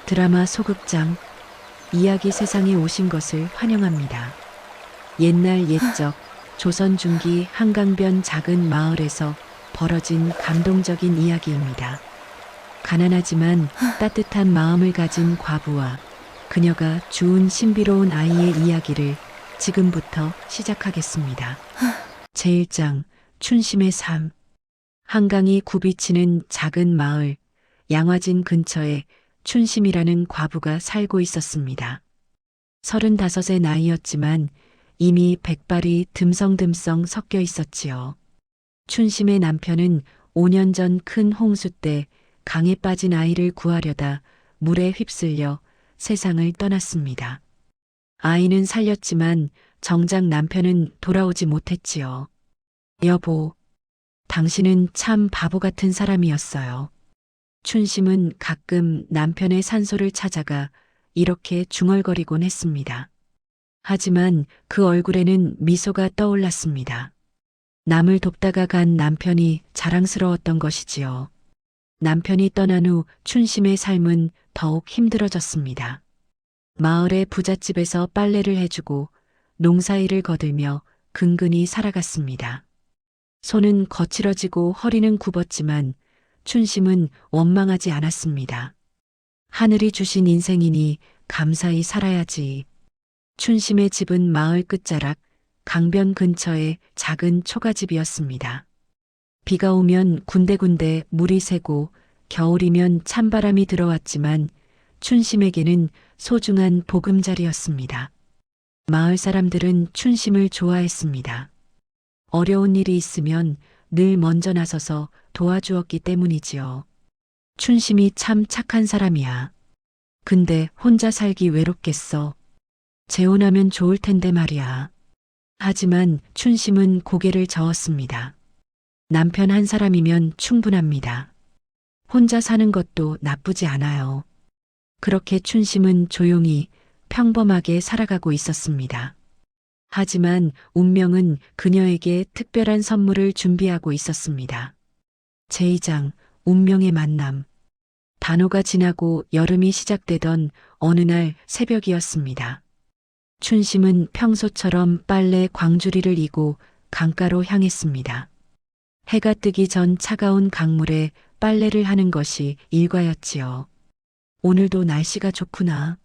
드라마 소극장 이야기 세상에 오신 것을 환영합니다. 옛날 옛적 조선 중기 한강변 작은 마을에서 벌어진 감동적인 이야기입니다. 가난하지만 따뜻한 마음을 가진 과부와 그녀가 주운 신비로운 아이의 이야기를 지금부터 시작하겠습니다. 제1장 춘심의 삶. 한강이 굽이치는 작은 마을 양화진 근처에 춘심이라는 과부가 살고 있었습니다. 35의 나이였지만 이미 백발이 듬성듬성 섞여 있었지요. 춘심의 남편은 5년 전 큰 홍수 때 강에 빠진 아이를 구하려다 물에 휩쓸려 세상을 떠났습니다. 아이는 살렸지만 정작 남편은 돌아오지 못했지요. 여보, 당신은 참 바보 같은 사람이었어요. 춘심은 가끔 남편의 산소를 찾아가 이렇게 중얼거리곤 했습니다. 하지만 그 얼굴에는 미소가 떠올랐습니다. 남을 돕다가 간 남편이 자랑스러웠던 것이지요. 남편이 떠난 후 춘심의 삶은 더욱 힘들어졌습니다. 마을의 부잣집에서 빨래를 해주고 농사일을 거들며 근근히 살아갔습니다. 손은 거칠어지고 허리는 굽었지만 춘심은 원망하지 않았습니다. 하늘이 주신 인생이니 감사히 살아야지. 춘심의 집은 마을 끝자락 강변 근처의 작은 초가집이었습니다. 비가 오면 군데군데 물이 새고 겨울이면 찬바람이 들어왔지만 춘심에게는 소중한 보금자리였습니다. 마을 사람들은 춘심을 좋아했습니다. 어려운 일이 있으면 늘 먼저 나서서 도와주었기 때문이지요. 춘심이 참 착한 사람이야. 근데 혼자 살기 외롭겠어. 재혼하면 좋을 텐데 말이야. 하지만 춘심은 고개를 저었습니다. 남편 한 사람이면 충분합니다. 혼자 사는 것도 나쁘지 않아요. 그렇게 춘심은 조용히 평범하게 살아가고 있었습니다. 하지만 운명은 그녀에게 특별한 선물을 준비하고 있었습니다. 제2장 운명의 만남. 단오가 지나고 여름이 시작되던 어느 날 새벽이었습니다. 춘심은 평소처럼 빨래 광주리를 이고 강가로 향했습니다. 해가 뜨기 전 차가운 강물에 빨래를 하는 것이 일과였지요. 오늘도 날씨가 좋구나.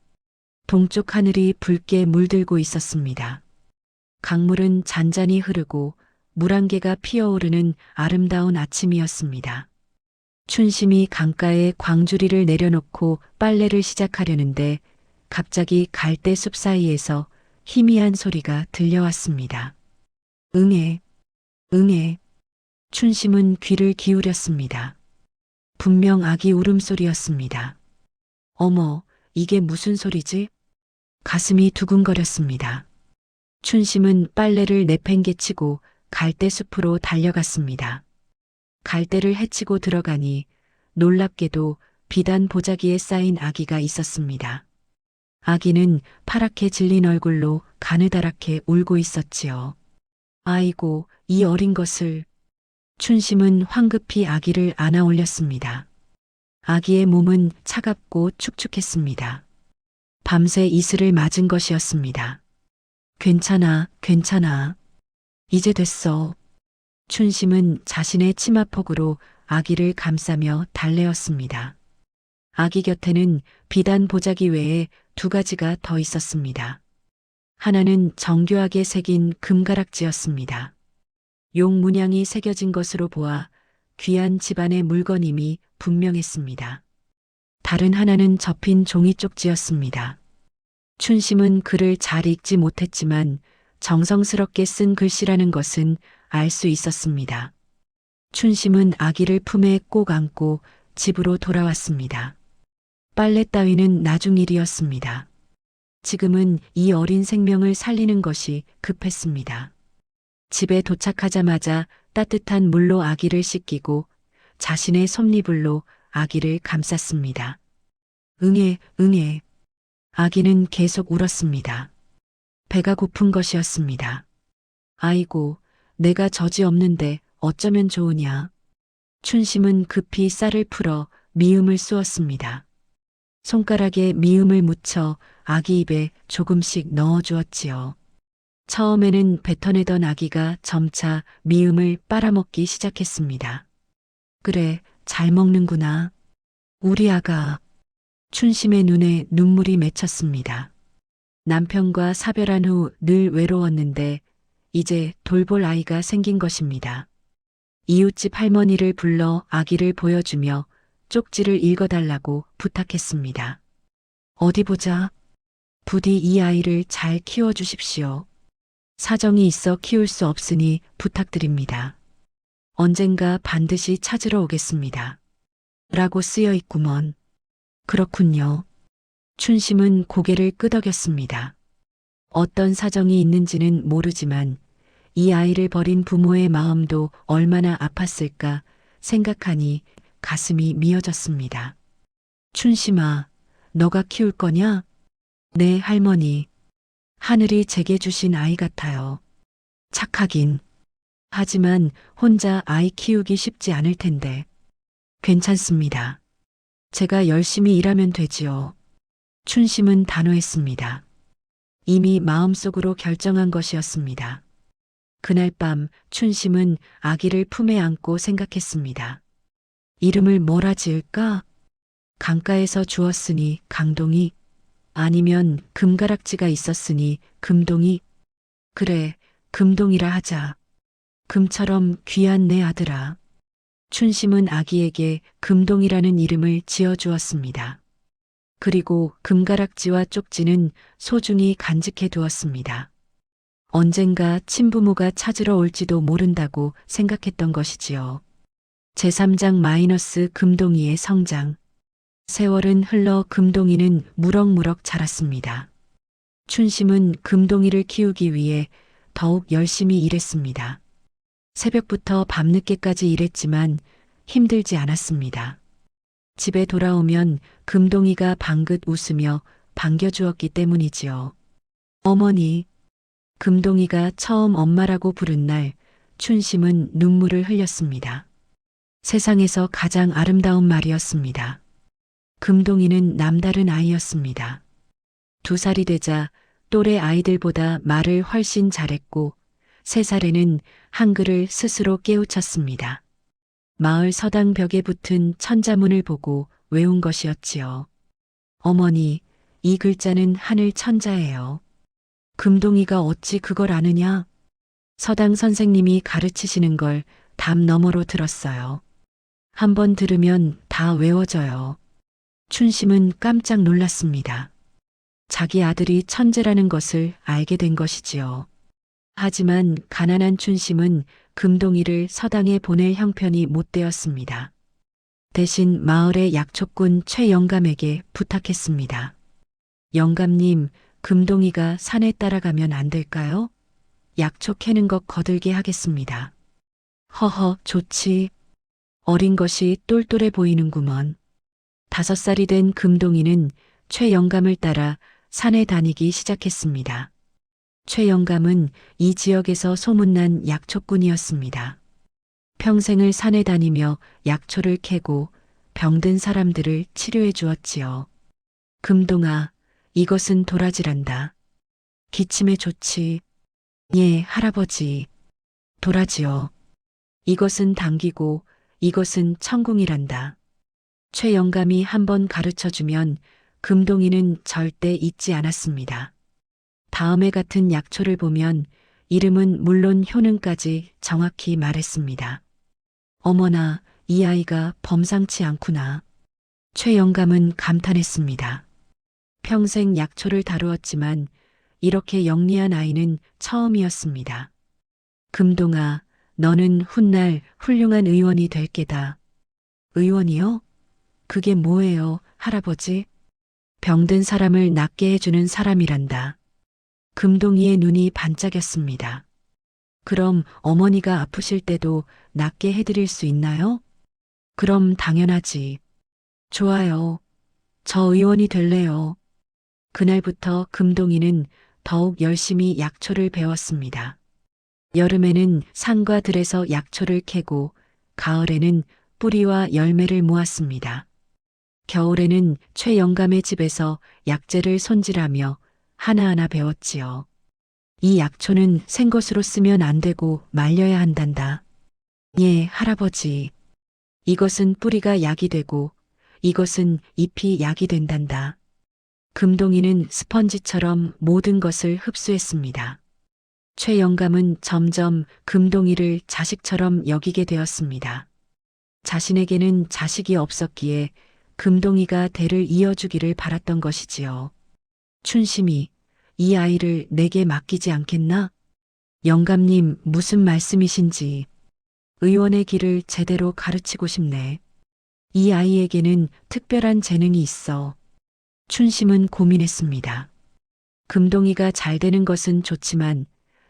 동쪽 하늘이 붉게 물들고 있었습니다. 강물은 잔잔히 흐르고 물안개가 피어오르는 아름다운 아침이었습니다. 춘심이 강가에 광주리를 내려놓고 빨래를 시작하려는데 갑자기 갈대숲 사이에서 희미한 소리가 들려왔습니다. 응애, 응애. 춘심은 귀를 기울였습니다. 분명 아기 울음소리였습니다. 어머, 이게 무슨 소리지? 가슴이 두근거렸습니다. 춘심은 빨래를 내팽개치고 갈대숲으로 달려갔습니다. 갈대를 헤치고 들어가니 놀랍게도 비단 보자기에 쌓인 아기가 있었습니다. 아기는 파랗게 질린 얼굴로 가느다랗게 울고 있었지요. 아이고, 이 어린 것을. 춘심은 황급히 아기를 안아 올렸습니다. 아기의 몸은 차갑고 축축했습니다. 밤새 이슬을 맞은 것이었습니다. 괜찮아, 괜찮아. 이제 됐어. 춘심은 자신의 치마폭으로 아기를 감싸며 달래었습니다. 아기 곁에는 비단 보자기 외에 2가지가 더 있었습니다. 하나는 정교하게 새긴 금가락지였습니다. 용 문양이 새겨진 것으로 보아 귀한 집안의 물건임이 분명했습니다. 다른 하나는 접힌 종이 쪽지였습니다. 춘심은 글을 잘 읽지 못했지만 정성스럽게 쓴 글씨라는 것은 알 수 있었습니다. 춘심은 아기를 품에 꼭 안고 집으로 돌아왔습니다. 빨래 따위는 나중 일이었습니다. 지금은 이 어린 생명을 살리는 것이 급했습니다. 집에 도착하자마자 따뜻한 물로 아기를 씻기고 자신의 솜니불로 아기를 감쌌습니다. 응애, 응애. 아기는 계속 울었습니다. 배가 고픈 것이었습니다. 아이고, 내가 젖이 없는데 어쩌면 좋으냐. 춘심은 급히 쌀을 풀어 미음을 쑤었습니다. 손가락에 미음을 묻혀 아기 입에 조금씩 넣어주었지요. 처음에는 뱉어내던 아기가 점차 미음을 빨아먹기 시작했습니다. 그래, 잘 먹는구나. 우리 아가. 춘심의 눈에 눈물이 맺혔습니다. 남편과 사별한 후 늘 외로웠는데 이제 돌볼 아이가 생긴 것입니다. 이웃집 할머니를 불러 아기를 보여주며 쪽지를 읽어달라고 부탁했습니다. 어디 보자. 부디 이 아이를 잘 키워주십시오. 사정이 있어 키울 수 없으니 부탁드립니다. 언젠가 반드시 찾으러 오겠습니다. 라고 쓰여 있구먼. 그렇군요. 춘심은 고개를 끄덕였습니다. 어떤 사정이 있는지는 모르지만 이 아이를 버린 부모의 마음도 얼마나 아팠을까 생각하니 가슴이 미어졌습니다. 춘심아, 너가 키울 거냐? 네, 할머니. 하늘이 제게 주신 아이 같아요. 착하긴. 하지만 혼자 아이 키우기 쉽지 않을 텐데. 괜찮습니다. 제가 열심히 일하면 되지요. 춘심은 단호했습니다. 이미 마음속으로 결정한 것이었습니다. 그날 밤 춘심은 아기를 품에 안고 생각했습니다. 이름을 뭐라 지을까? 강가에서 주었으니 강동이, 아니면 금가락지가 있었으니 금동이. 그래, 금동이라 하자. 금처럼 귀한 내 아들아. 춘심은 아기에게 금동이라는 이름을 지어주었습니다. 그리고 금가락지와 쪽지는 소중히 간직해 두었습니다. 언젠가 친부모가 찾으러 올지도 모른다고 생각했던 것이지요. 제3장 마이너스 금동이의 성장. 세월은 흘러 금동이는 무럭무럭 자랐습니다. 춘심은 금동이를 키우기 위해 더욱 열심히 일했습니다. 새벽부터 밤늦게까지 일했지만 힘들지 않았습니다. 집에 돌아오면 금동이가 방긋 웃으며 반겨주었기 때문이지요. 어머니. 금동이가 처음 엄마라고 부른 날 춘심은 눈물을 흘렸습니다. 세상에서 가장 아름다운 말이었습니다. 금동이는 남다른 아이였습니다. 2살이 되자 또래 아이들보다 말을 훨씬 잘했고 3살에는 한글을 스스로 깨우쳤습니다. 마을 서당 벽에 붙은 천자문을 보고 외운 것이었지요. 어머니, 이 글자는 하늘 천자예요. 금동이가 어찌 그걸 아느냐? 서당 선생님이 가르치시는 걸 담 너머로 들었어요. 한번 들으면 다 외워져요. 춘심은 깜짝 놀랐습니다. 자기 아들이 천재라는 것을 알게 된 것이지요. 하지만 가난한 춘심은 금동이를 서당에 보낼 형편이 못 되었습니다. 대신 마을의 약초꾼 최영감에게 부탁했습니다. 영감님, 금동이가 산에 따라가면 안 될까요? 약초 캐는 것 거들게 하겠습니다. 허허, 좋지. 어린 것이 똘똘해 보이는구먼. 5살이 된 금동이는 최영감을 따라 산에 다니기 시작했습니다. 최영감은 이 지역에서 소문난 약초꾼이었습니다. 평생을 산에 다니며 약초를 캐고 병든 사람들을 치료해 주었지요. 금동아, 이것은 도라지란다. 기침에 좋지. 예, 할아버지. 도라지요. 이것은 당기고 이것은 천궁이란다. 최영감이 한번 가르쳐주면 금동이는 절대 잊지 않았습니다. 다음에 같은 약초를 보면 이름은 물론 효능까지 정확히 말했습니다. 어머나, 이 아이가 범상치 않구나. 최영감은 감탄했습니다. 평생 약초를 다루었지만 이렇게 영리한 아이는 처음이었습니다. 금동아, 너는 훗날 훌륭한 의원이 될 게다. 의원이요? 그게 뭐예요, 할아버지? 병든 사람을 낫게 해주는 사람이란다. 금동이의 눈이 반짝였습니다. 그럼 어머니가 아프실 때도 낫게 해드릴 수 있나요? 그럼 당연하지. 좋아요. 저 의원이 될래요. 그날부터 금동이는 더욱 열심히 약초를 배웠습니다. 여름에는 산과 들에서 약초를 캐고 가을에는 뿌리와 열매를 모았습니다. 겨울에는 최 영감의 집에서 약재를 손질하며 하나하나 배웠지요. 이 약초는 생것으로 쓰면 안 되고 말려야 한단다. 예, 할아버지. 이것은 뿌리가 약이 되고 이것은 잎이 약이 된단다. 금동이는 스펀지처럼 모든 것을 흡수했습니다. 최 영감은 점점 금동이를 자식처럼 여기게 되었습니다. 자신에게는 자식이 없었기에 금동이가 대를 이어주기를 바랐던 것이지요. 춘심이 이 아이를 내게 맡기지 않겠나? 영감님 무슨 말씀이신지. 의원의 길을 제대로 가르치고 싶네. 이 아이에게는 특별한 재능이 있어. 춘심은 고민했습니다. 금동이가 잘 되는 것은 좋지만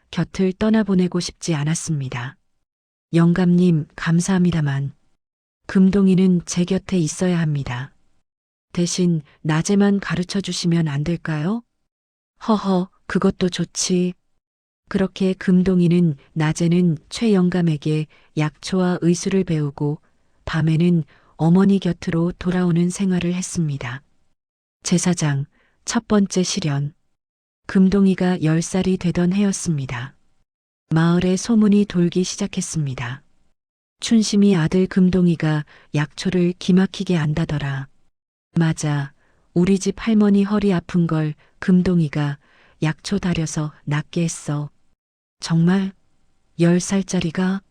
곁을 떠나보내고 싶지 않았습니다. 영감님 감사합니다만 금동이는 제 곁에 있어야 합니다. 대신 낮에만 가르쳐 주시면 안 될까요? 허허, 그것도 좋지. 그렇게 금동이는 낮에는 최 영감에게 약초와 의술을 배우고 밤에는 어머니 곁으로 돌아오는 생활을 했습니다. 제사장 첫 번째 실현. 금동이가 10살이 되던 해였습니다. 마을에 소문이 돌기 시작했습니다. 춘심이 아들 금동이가 약초를 기막히게 안다더라. 맞아. 우리 집 할머니 허리 아픈 걸 금동이가 약초 다려서 낫게 했어. 정말? 10살짜리가?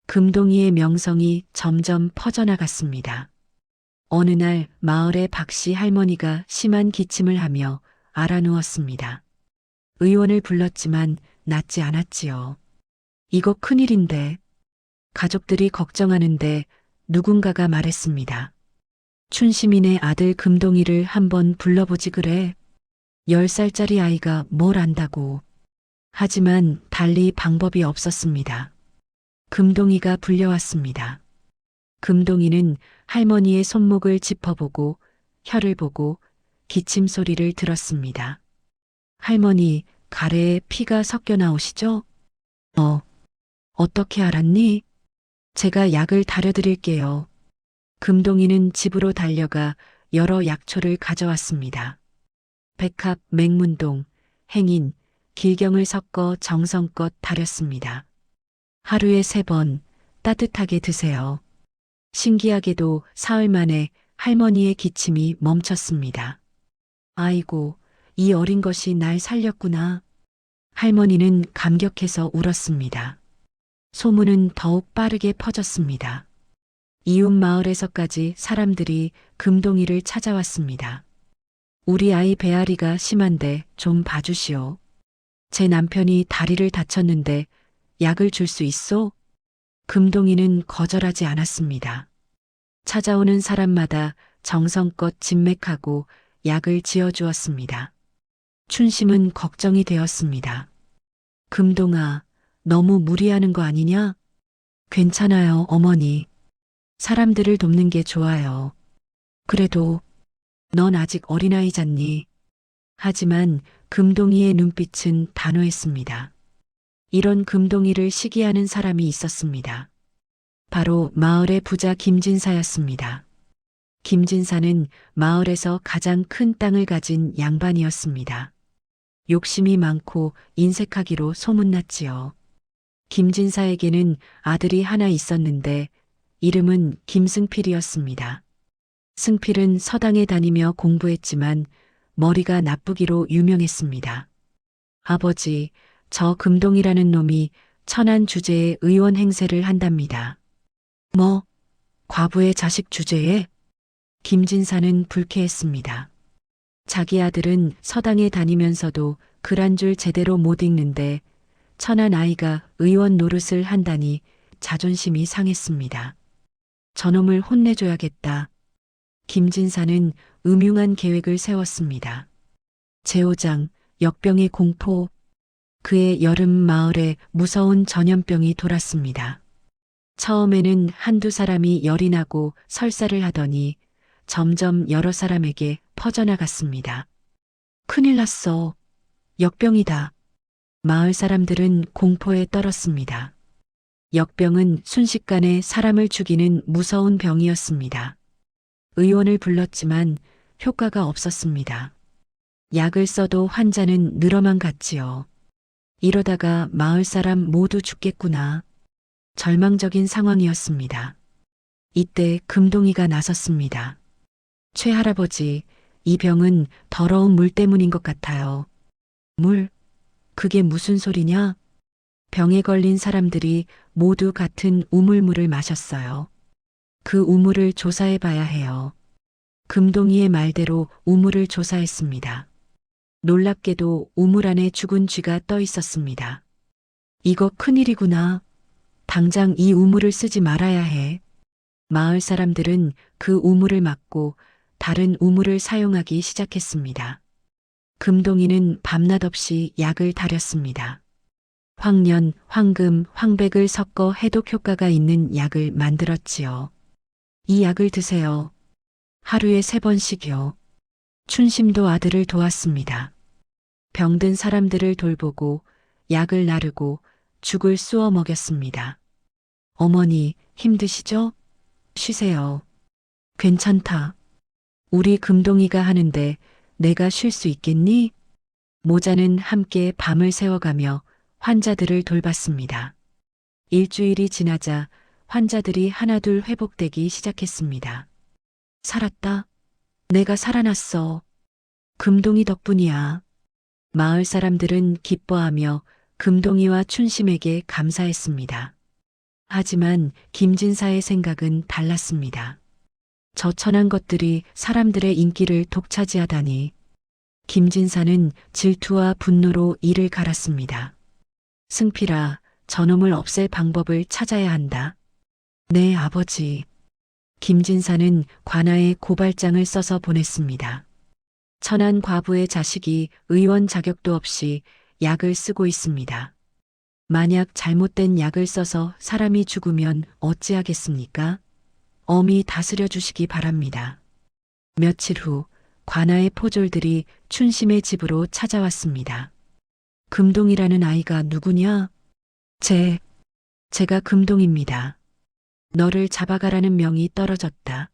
금동이의 명성이 점점 퍼져나갔습니다. 어느 날 마을의 박씨 할머니가 심한 기침을 하며 알아누웠습니다. 의원을 불렀지만 낫지 않았지요. 이거 큰일인데. 가족들이 걱정하는데 누군가가 말했습니다. 춘시민의 아들 금동이를 한번 불러보지 그래. 10살짜리 아이가 뭘 안다고. 하지만 달리 방법이 없었습니다. 금동이가 불려왔습니다. 금동이는 할머니의 손목을 짚어보고 혀를 보고 기침 소리를 들었습니다. 할머니, 가래에 피가 섞여 나오시죠? 어떻게 알았니? 제가 약을 다려드릴게요. 금동이는 집으로 달려가 여러 약초를 가져왔습니다. 백합, 맹문동, 행인, 길경을 섞어 정성껏 다렸습니다. 하루에 3번 따뜻하게 드세요. 신기하게도 사흘 만에 할머니의 기침이 멈췄습니다. 아이고, 이 어린 것이 날 살렸구나. 할머니는 감격해서 울었습니다. 소문은 더욱 빠르게 퍼졌습니다. 이웃 마을에서까지 사람들이 금동이를 찾아왔습니다. 우리 아이 배앓이가 심한데 좀 봐주시오. 제 남편이 다리를 다쳤는데 약을 줄 수 있소? 금동이는 거절하지 않았습니다. 찾아오는 사람마다 정성껏 진맥하고 약을 지어주었습니다. 춘심은 걱정이 되었습니다. 금동아, 너무 무리하는 거 아니냐? 괜찮아요, 어머니. 사람들을 돕는 게 좋아요. 그래도 넌 아직 어린아이잖니. 하지만 금동이의 눈빛은 단호했습니다. 이런 금동이를 시기하는 사람이 있었습니다. 바로 마을의 부자 김진사였습니다. 김진사는 마을에서 가장 큰 땅을 가진 양반이었습니다. 욕심이 많고 인색하기로 소문났지요. 김진사에게는 아들이 하나 있었는데 이름은 김승필이었습니다. 승필은 서당에 다니며 공부했지만 머리가 나쁘기로 유명했습니다. 아버지, 저 금동이라는 놈이 천안 주제에 의원 행세를 한답니다. 뭐? 과부의 자식 주제에? 김진사는 불쾌했습니다. 자기 아들은 서당에 다니면서도 글 한 줄 제대로 못 읽는데 천한 아이가 의원 노릇을 한다니 자존심이 상했습니다. 저놈을 혼내줘야겠다. 김진사는 음흉한 계획을 세웠습니다. 제5장 역병의 공포. 그의 여름 마을에 무서운 전염병이 돌았습니다. 처음에는 한두 사람이 열이 나고 설사를 하더니 점점 여러 사람에게 퍼져나갔습니다. 큰일 났어. 역병이다. 마을 사람들은 공포에 떨었습니다. 역병은 순식간에 사람을 죽이는 무서운 병이었습니다. 의원을 불렀지만 효과가 없었습니다. 약을 써도 환자는 늘어만 갔지요. 이러다가 마을 사람 모두 죽겠구나. 절망적인 상황이었습니다. 이때 금동이가 나섰습니다. 최할아버지, 이 병은 더러운 물 때문인 것 같아요. 물? 그게 무슨 소리냐? 병에 걸린 사람들이 모두 같은 우물물을 마셨어요. 그 우물을 조사해 봐야 해요. 금동이의 말대로 우물을 조사했습니다. 놀랍게도 우물 안에 죽은 쥐가 떠 있었습니다. 이거 큰일이구나. 당장 이 우물을 쓰지 말아야 해. 마을 사람들은 그 우물을 막고 다른 우물을 사용하기 시작했습니다. 금동이는 밤낮 없이 약을 다렸습니다. 황련, 황금, 황백을 섞어 해독 효과가 있는 약을 만들었지요. 이 약을 드세요. 하루에 3번씩요. 춘심도 아들을 도왔습니다. 병든 사람들을 돌보고 약을 나르고 죽을 쑤어 먹였습니다. 어머니, 힘드시죠? 쉬세요. 괜찮다. 우리 금동이가 하는데 내가 쉴 수 있겠니? 모자는 함께 밤을 새워가며 환자들을 돌봤습니다. 일주일이 지나자 환자들이 하나둘 회복되기 시작했습니다. 살았다. 내가 살아났어. 금동이 덕분이야. 마을 사람들은 기뻐하며 금동이와 춘심에게 감사했습니다. 하지만 김진사의 생각은 달랐습니다. 저 천한 것들이 사람들의 인기를 독차지하다니. 김진사는 질투와 분노로 이를 갈았습니다. 승필아, 저놈을 없앨 방법을 찾아야 한다. 네, 아버지. 김진사는 관아에 고발장을 써서 보냈습니다. 천한 과부의 자식이 의원 자격도 없이 약을 쓰고 있습니다. 만약 잘못된 약을 써서 사람이 죽으면 어찌하겠습니까? 엄히 다스려 주시기 바랍니다. 며칠 후 관아의 포졸들이 춘심의 집으로 찾아왔습니다. 금동이라는 아이가 누구냐? 제가 금동입니다. 너를 잡아가라는 명이 떨어졌다.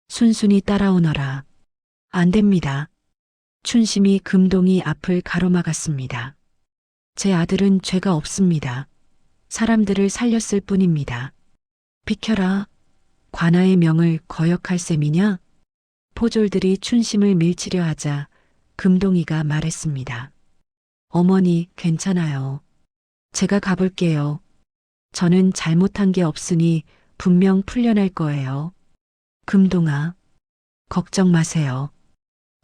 순순히 따라오너라. 안 됩니다. 춘심이 금동이 앞을 가로막았습니다. 제 아들은 죄가 없습니다. 사람들을 살렸을 뿐입니다. 비켜라. 관아의 명을 거역할 셈이냐? 포졸들이 춘심을 밀치려 하자 금동이가 말했습니다. 어머니, 괜찮아요. 제가 가볼게요. 저는 잘못한 게 없으니 분명 풀려날 거예요. 금동아, 걱정 마세요.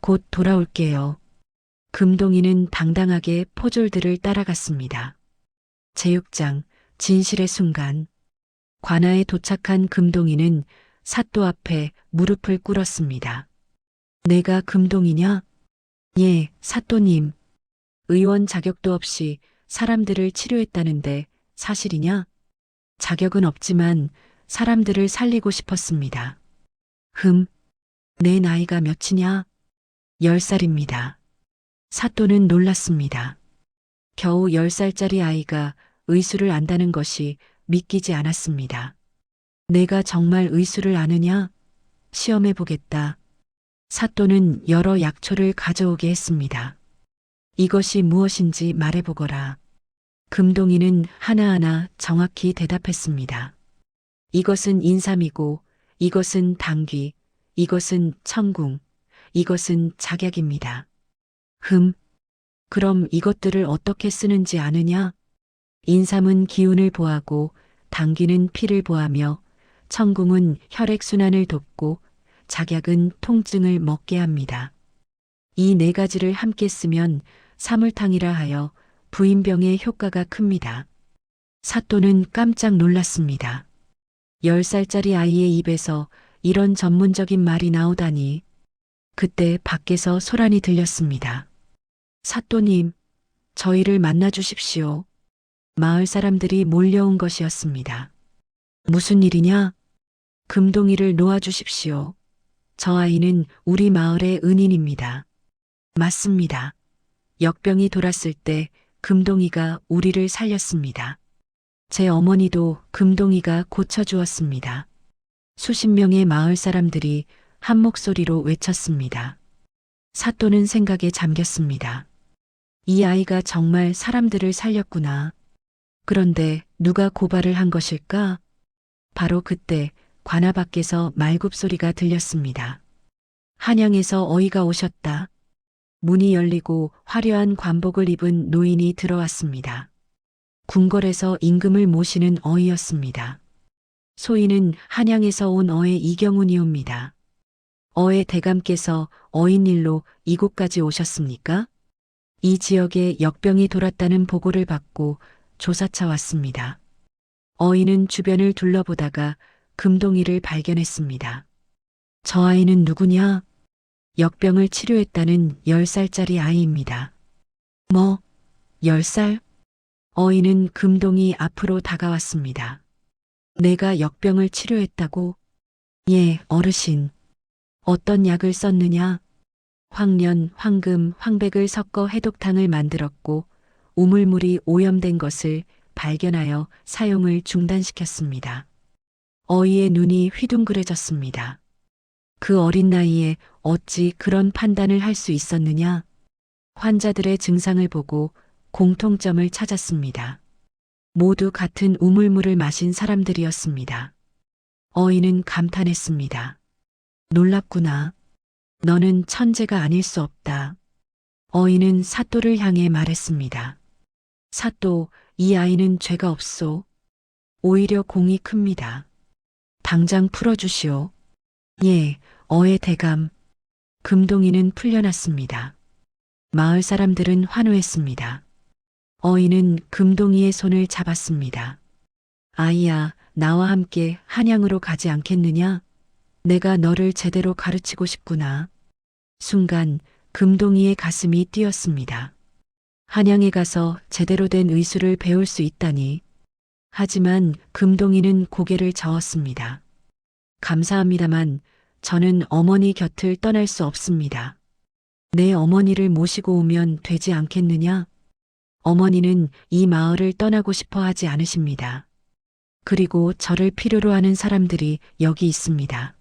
곧 돌아올게요. 금동이는 당당하게 포졸들을 따라갔습니다. 제6장 진실의 순간. 관아에 도착한 금동이는 사또 앞에 무릎을 꿇었습니다. 내가 금동이냐? 예, 사또님. 의원 자격도 없이 사람들을 치료했다는데 사실이냐? 자격은 없지만 사람들을 살리고 싶었습니다. 내 나이가 몇이냐? 10살입니다. 사또는 놀랐습니다. 겨우 10살짜리 아이가 의술을 안다는 것이 믿기지 않았습니다. 내가 정말 의술을 아느냐? 시험해 보겠다. 사또는 여러 약초를 가져오게 했습니다. 이것이 무엇인지 말해보거라. 금동이는 하나하나 정확히 대답했습니다. 이것은 인삼이고, 이것은 당귀, 이것은 청궁, 이것은 작약입니다. 그럼 이것들을 어떻게 쓰는지 아느냐? 인삼은 기운을 보하고, 당귀는 피를 보하며, 청궁은 혈액순환을 돕고, 작약은 통증을 먹게 합니다. 이 4가지를 함께 쓰면 사물탕이라 하여 부인병의 효과가 큽니다. 사또는 깜짝 놀랐습니다. 10살짜리 아이의 입에서 이런 전문적인 말이 나오다니. 그때 밖에서 소란이 들렸습니다. 사또님, 저희를 만나 주십시오. 마을 사람들이 몰려온 것이었습니다. 무슨 일이냐? 금동이를 놓아주십시오. 저 아이는 우리 마을의 은인입니다. 맞습니다. 역병이 돌았을 때 금동이가 우리를 살렸습니다. 제 어머니도 금동이가 고쳐주었습니다. 수십 명의 마을 사람들이 한 목소리로 외쳤습니다. 사또는 생각에 잠겼습니다. 이 아이가 정말 사람들을 살렸구나. 그런데 누가 고발을 한 것일까? 바로 그때 관아 밖에서 말굽소리가 들렸습니다. 한양에서 어이가 오셨다. 문이 열리고 화려한 관복을 입은 노인이 들어왔습니다. 궁궐에서 임금을 모시는 어이였습니다. 소인은 한양에서 온 어의 이경운이옵니다. 어의 대감께서 어인일로 이곳까지 오셨습니까? 이 지역에 역병이 돌았다는 보고를 받고 조사차 왔습니다. 어인은 주변을 둘러보다가 금동이를 발견했습니다. 저 아이는 누구냐? 역병을 치료했다는 10살짜리 아이입니다. 뭐, 10살? 어인은 금동이 앞으로 다가왔습니다. 내가 역병을 치료했다고? 예, 어르신. 어떤 약을 썼느냐? 황련, 황금, 황백을 섞어 해독탕을 만들었고 우물물이 오염된 것을 발견하여 사용을 중단시켰습니다. 어이의 눈이 휘둥그레졌습니다. 그 어린 나이에 어찌 그런 판단을 할 수 있었느냐? 환자들의 증상을 보고 공통점을 찾았습니다. 모두 같은 우물물을 마신 사람들이었습니다. 어이는 감탄했습니다. 놀랍구나. 너는 천재가 아닐 수 없다. 어이는 사또를 향해 말했습니다. 사또, 이 아이는 죄가 없소. 오히려 공이 큽니다. 당장 풀어주시오. 예, 어의 대감. 금동이는 풀려났습니다. 마을 사람들은 환호했습니다. 어이는 금동이의 손을 잡았습니다. 아이야, 나와 함께 한양으로 가지 않겠느냐? 내가 너를 제대로 가르치고 싶구나. 순간 금동이의 가슴이 뛰었습니다. 한양에 가서 제대로 된 의술을 배울 수 있다니. 하지만 금동이는 고개를 저었습니다. 감사합니다만 저는 어머니 곁을 떠날 수 없습니다. 내 어머니를 모시고 오면 되지 않겠느냐? 어머니는 이 마을을 떠나고 싶어 하지 않으십니다. 그리고 저를 필요로 하는 사람들이 여기 있습니다.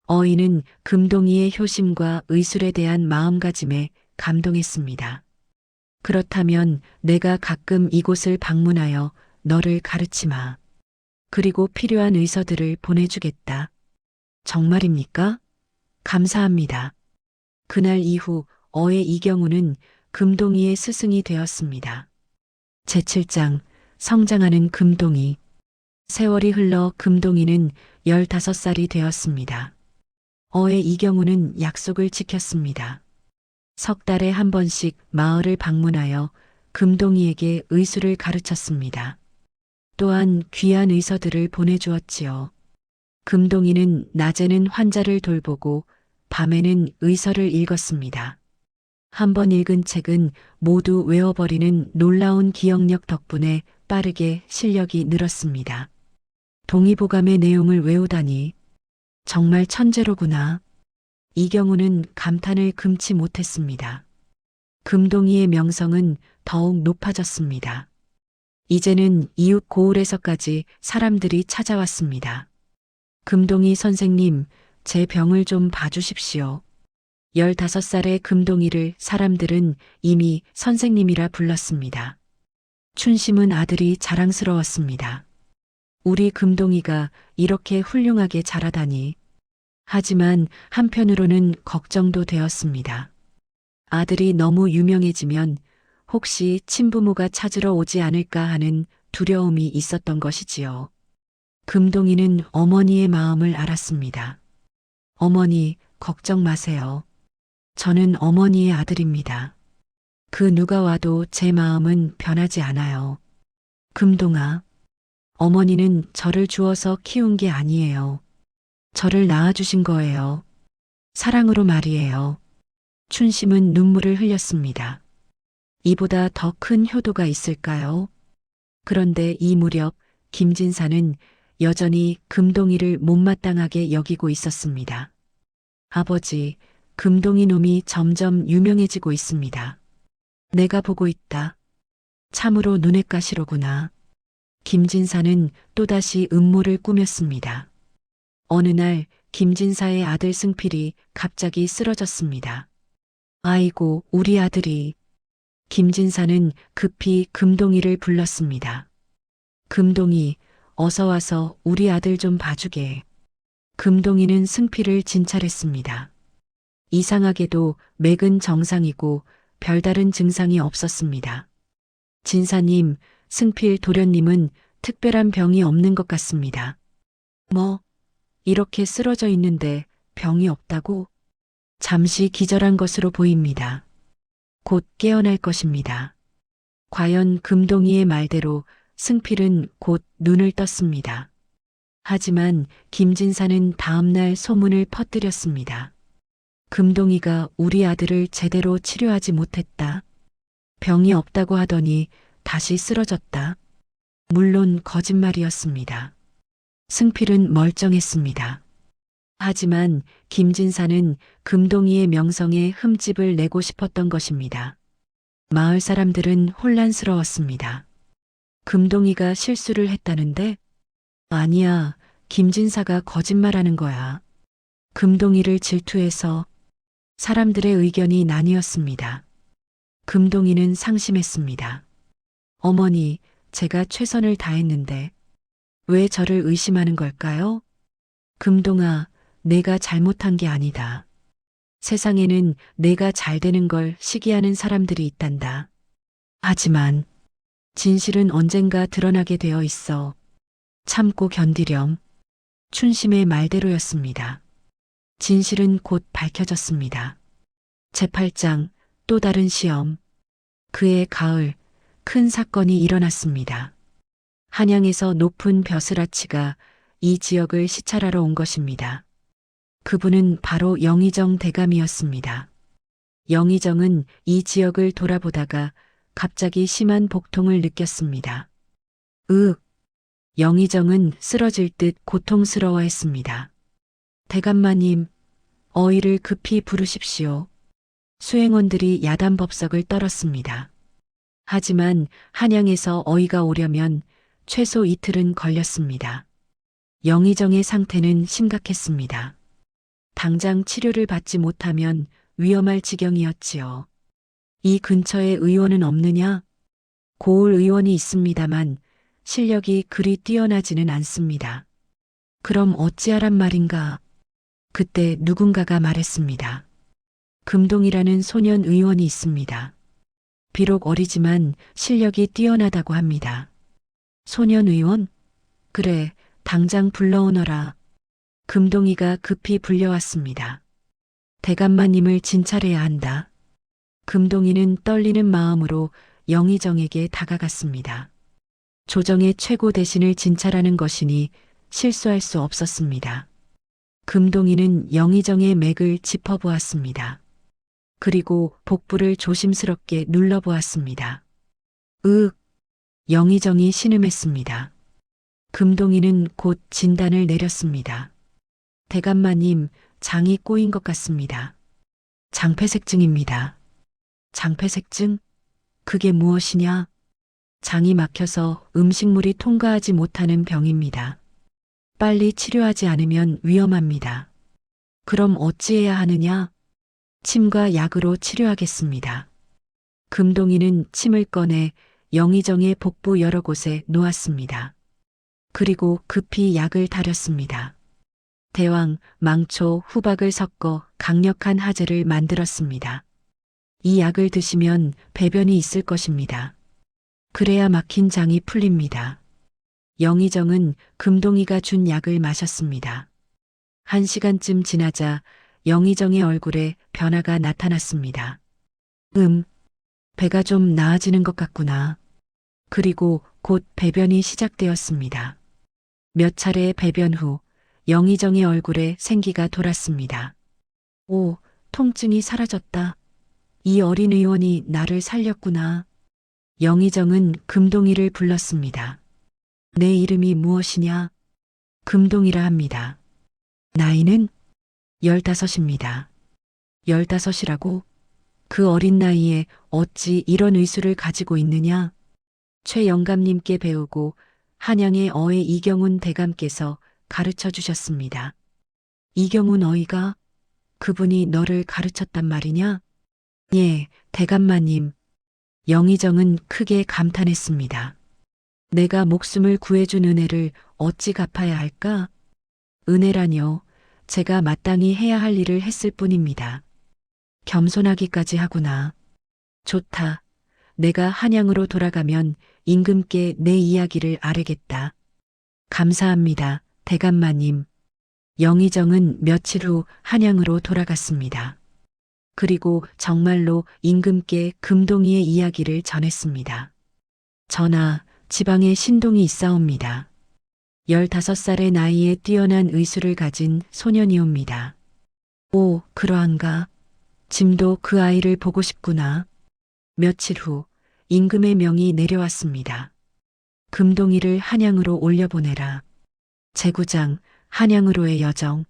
어이는 금동이의 효심과 의술에 대한 마음가짐에 감동했습니다. 그렇다면 내가 가끔 이곳을 방문하여 너를 가르치마. 그리고 필요한 의서들을 보내주겠다. 정말입니까? 감사합니다. 그날 이후 어의 이경우는 금동이의 스승이 되었습니다. 제7장 성장하는 금동이. 세월이 흘러 금동이는 15살이 되었습니다. 어의 이경우는 약속을 지켰습니다. 석 달에 한 번씩 마을을 방문하여 금동이에게 의술을 가르쳤습니다. 또한 귀한 의서들을 보내주었지요. 금동이는 낮에는 환자를 돌보고 밤에는 의서를 읽었습니다. 한 번 읽은 책은 모두 외워버리는 놀라운 기억력 덕분에 빠르게 실력이 늘었습니다. 동의보감의 내용을 외우다니 정말 천재로구나. 이경우는 감탄을 금치 못했습니다. 금동이의 명성은 더욱 높아졌습니다. 이제는 이웃 고을에서까지 사람들이 찾아왔습니다. 금동이 선생님, 제 병을 좀 봐주십시오. 15살의 금동이를 사람들은 이미 선생님이라 불렀습니다. 춘심은 아들이 자랑스러웠습니다. 우리 금동이가 이렇게 훌륭하게 자라다니. 하지만 한편으로는 걱정도 되었습니다. 아들이 너무 유명해지면 혹시 친부모가 찾으러 오지 않을까 하는 두려움이 있었던 것이지요. 금동이는 어머니의 마음을 알았습니다. 어머니, 걱정 마세요. 저는 어머니의 아들입니다. 그 누가 와도 제 마음은 변하지 않아요. 금동아, 어머니는 저를 주어서 키운 게 아니에요. 저를 낳아주신 거예요. 사랑으로 말이에요. 춘심은 눈물을 흘렸습니다. 이보다 더 큰 효도가 있을까요? 그런데 이 무렵 김진사는 여전히 금동이를 못마땅하게 여기고 있었습니다. 아버지, 금동이 놈이 점점 유명해지고 있습니다. 내가 보고 있다. 참으로 눈엣 가시로구나. 김진사는 또다시 음모를 꾸몄습니다. 어느 날 김진사의 아들 승필이 갑자기 쓰러졌습니다. 아이고, 우리 아들이. 김진사는 급히 금동이를 불렀습니다. 금동이, 어서 와서 우리 아들 좀 봐주게. 금동이는 승필을 진찰했습니다. 이상하게도 맥은 정상이고 별다른 증상이 없었습니다. 진사님, 승필 도련님은 특별한 병이 없는 것 같습니다. 뭐, 이렇게 쓰러져 있는데 병이 없다고? 잠시 기절한 것으로 보입니다. 곧 깨어날 것입니다. 과연 금동이의 말대로 승필은 곧 눈을 떴습니다. 하지만 김진사는 다음날 소문을 퍼뜨렸습니다. 금동이가 우리 아들을 제대로 치료하지 못했다. 병이 없다고 하더니 다시 쓰러졌다. 물론 거짓말이었습니다. 승필은 멀쩡했습니다. 하지만 김진사는 금동이의 명성에 흠집을 내고 싶었던 것입니다. 마을 사람들은 혼란스러웠습니다. 금동이가 실수를 했다는데? 아니야, 김진사가 거짓말하는 거야. 금동이를 질투해서. 사람들의 의견이 나뉘었습니다. 금동이는 상심했습니다. 어머니, 제가 최선을 다했는데 왜 저를 의심하는 걸까요? 금동아, 내가 잘못한 게 아니다. 세상에는 내가 잘 되는 걸 시기하는 사람들이 있단다. 하지만 진실은 언젠가 드러나게 되어 있어. 참고 견디렴. 춘심의 말대로였습니다. 진실은 곧 밝혀졌습니다. 제8장 또 다른 시험. 그해 가을 큰 사건이 일어났습니다. 한양에서 높은 벼슬아치가 이 지역을 시찰하러 온 것입니다. 그분은 바로 영의정 대감이었습니다. 영의정은 이 지역을 돌아보다가 갑자기 심한 복통을 느꼈습니다. 영의정은 쓰러질 듯 고통스러워했습니다. 대감마님, 어이를 급히 부르십시오. 수행원들이 야단법석을 떨었습니다. 하지만 한양에서 어이가 오려면 최소 이틀은 걸렸습니다. 영의정의 상태는 심각했습니다. 당장 치료를 받지 못하면 위험할 지경이었지요. 이 근처에 의원은 없느냐? 고을 의원이 있습니다만 실력이 그리 뛰어나지는 않습니다. 그럼 어찌하란 말인가? 그때 누군가가 말했습니다. 금동이라는 소년 의원이 있습니다. 비록 어리지만 실력이 뛰어나다고 합니다. 소년 의원? 그래, 당장 불러오너라. 금동이가 급히 불려왔습니다. 대감마님을 진찰해야 한다. 금동이는 떨리는 마음으로 영의정에게 다가갔습니다. 조정의 최고 대신을 진찰하는 것이니 실수할 수 없었습니다. 금동이는 영의정의 맥을 짚어보았습니다. 그리고 복부를 조심스럽게 눌러보았습니다. 영의정이 신음했습니다. 금동이는 곧 진단을 내렸습니다. 대감마님, 장이 꼬인 것 같습니다. 장폐색증입니다. 장폐색증? 그게 무엇이냐? 장이 막혀서 음식물이 통과하지 못하는 병입니다. 빨리 치료하지 않으면 위험합니다. 그럼 어찌해야 하느냐? 침과 약으로 치료하겠습니다. 금동이는 침을 꺼내 영의정의 복부 여러 곳에 놓았습니다. 그리고 급히 약을 다렸습니다. 대왕, 망초, 후박을 섞어 강력한 하재를 만들었습니다. 이 약을 드시면 배변이 있을 것입니다. 그래야 막힌 장이 풀립니다. 영의정은 금동이가 준 약을 마셨습니다. 1시간쯤 지나자 영의정의 얼굴에 변화가 나타났습니다. 배가 좀 나아지는 것 같구나. 그리고 곧 배변이 시작되었습니다. 몇 차례의 배변 후 영의정의 얼굴에 생기가 돌았습니다. 오, 통증이 사라졌다. 이 어린 의원이 나를 살렸구나. 영의정은 금동이를 불렀습니다. 내 이름이 무엇이냐? 금동이라 합니다. 나이는 15입니다. 15이라고? 그 어린 나이에 어찌 이런 의술을 가지고 있느냐? 최 영감님께 배우고 한양의 어의 이경훈 대감께서 가르쳐 주셨습니다. 이경훈 어이가 그분이 너를 가르쳤단 말이냐? 예, 대감마님. 영의정은 크게 감탄했습니다. 내가 목숨을 구해준 은혜를 어찌 갚아야 할까? 은혜라뇨. 제가 마땅히 해야 할 일을 했을 뿐입니다. 겸손하기까지 하구나. 좋다. 내가 한양으로 돌아가면 임금께 내 이야기를 아뢰겠다. 감사합니다, 대감마님. 영의정은 며칠 후 한양으로 돌아갔습니다. 그리고 정말로 임금께 금동이의 이야기를 전했습니다. 전하, 지방에 신동이 있사옵니다. 15살의 나이에 뛰어난 의술을 가진 소년이옵니다. 오, 그러한가? 짐도 그 아이를 보고 싶구나. 며칠 후 임금의 명이 내려왔습니다. 금동이를 한양으로 올려보내라. 제구장, 한양으로의 여정.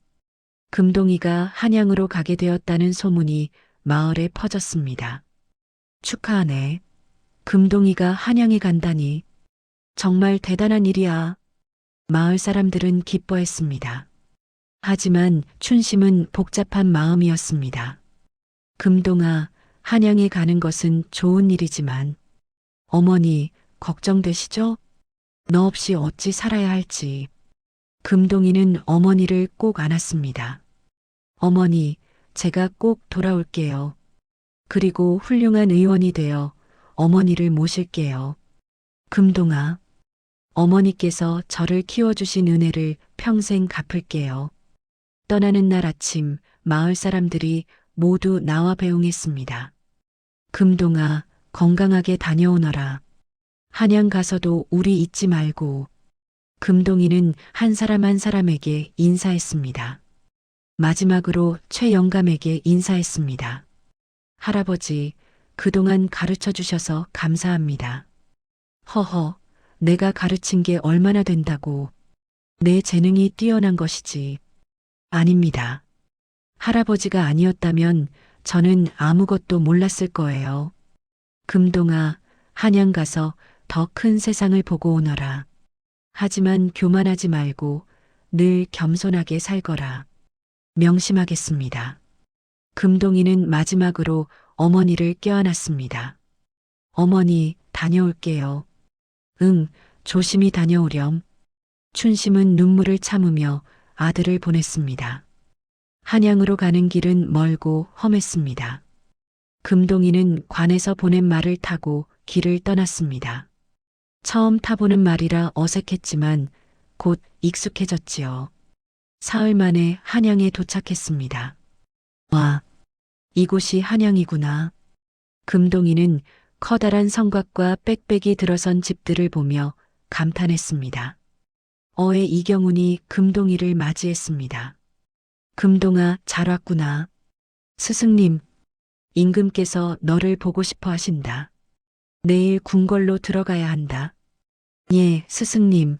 금동이가 한양으로 가게 되었다는 소문이 마을에 퍼졌습니다. 축하하네. 금동이가 한양에 간다니. 정말 대단한 일이야. 마을 사람들은 기뻐했습니다. 하지만 춘심은 복잡한 마음이었습니다. 금동아, 한양에 가는 것은 좋은 일이지만 어머니 걱정되시죠? 너 없이 어찌 살아야 할지. 금동이는 어머니를 꼭 안았습니다. 어머니, 제가 꼭 돌아올게요. 그리고 훌륭한 의원이 되어 어머니를 모실게요. 금동아, 어머니께서 저를 키워주신 은혜를 평생 갚을게요. 떠나는 날 아침 마을 사람들이 모두 나와 배웅했습니다. 금동아, 건강하게 다녀오너라. 한양 가서도 우리 잊지 말고. 금동이는 한 사람 한 사람에게 인사했습니다. 마지막으로 최 영감에게 인사했습니다. 할아버지, 그동안 가르쳐 주셔서 감사합니다. 허허, 내가 가르친 게 얼마나 된다고. 내 재능이 뛰어난 것이지. 아닙니다. 할아버지가 아니었다면 저는 아무것도 몰랐을 거예요. 금동아, 한양 가서 더 큰 세상을 보고 오너라. 하지만 교만하지 말고 늘 겸손하게 살거라. 명심하겠습니다. 금동이는 마지막으로 어머니를 껴안았습니다. 어머니, 다녀올게요. 응, 조심히 다녀오렴. 춘심은 눈물을 참으며 아들을 보냈습니다. 한양으로 가는 길은 멀고 험했습니다. 금동이는 관에서 보낸 말을 타고 길을 떠났습니다. 처음 타보는 말이라 어색했지만 곧 익숙해졌지요. 사흘 만에 한양에 도착했습니다. 와, 이곳이 한양이구나. 금동이는 커다란 성곽과 빽빽이 들어선 집들을 보며 감탄했습니다. 어의 이경훈이 금동이를 맞이했습니다. 금동아, 잘 왔구나. 스승님, 임금께서 너를 보고 싶어 하신다. 내일 궁궐로 들어가야 한다. 예, 스승님.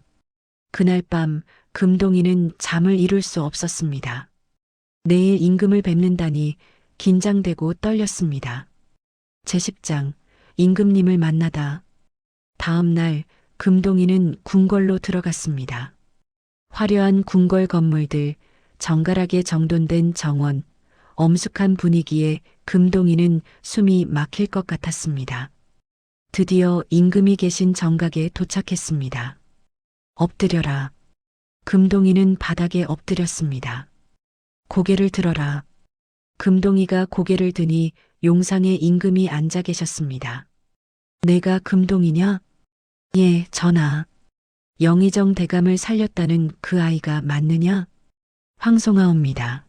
그날 밤 금동이는 잠을 이룰 수 없었습니다. 내일 임금을 뵙는다니 긴장되고 떨렸습니다. 제10장, 임금님을 만나다. 다음 날 금동이는 궁궐로 들어갔습니다. 화려한 궁궐 건물들, 정갈하게 정돈된 정원, 엄숙한 분위기에 금동이는 숨이 막힐 것 같았습니다. 드디어 임금이 계신 정각에 도착했습니다. 엎드려라. 금동이는 바닥에 엎드렸습니다. 고개를 들어라. 금동이가 고개를 드니 용상에 임금이 앉아 계셨습니다. 내가 금동이냐? 예, 전하. 영의정 대감을 살렸다는 그 아이가 맞느냐? 황송하옵니다.